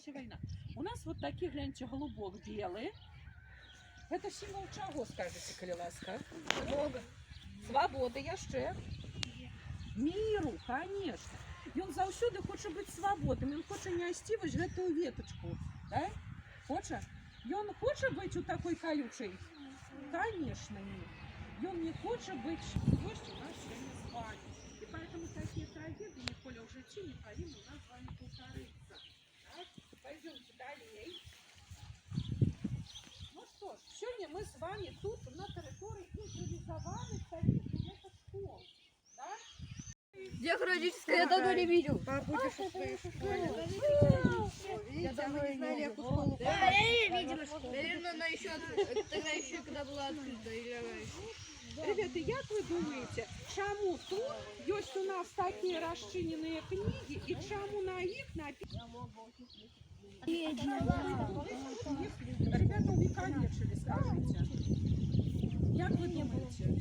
началась война. У нас вот такие, гляньте, голубок белый. Это символ чего, скажите, коли ласка? Свободы яшчэ. Миру, конечно. И он заўсёды хоча быць свободным, он хоча нести вось гэтую веточку, да? Хоча? И он хоча быть у такой колючей? Конечно, нет. И он не хоча быть гость у нас сегодня с вами. И поэтому такие трагедии, Николя, в житті не повинны у нас с вами повториться. Так? Пойдемте далее. Ну что ж, сегодня мы с вами тут на территории импровизованных таких школ. Да? Диагностическое я давно не видел. Побудешь в своей школе. Я давно не знаю, як у школу. Да, я не видела. Наверное, она еще тогда еще когда была открыта. Ребята, як вы думаете, чему тут есть у нас такие расчиненные книги и чему на их написано? Ребята увековечили, скажите. Як вы думаете?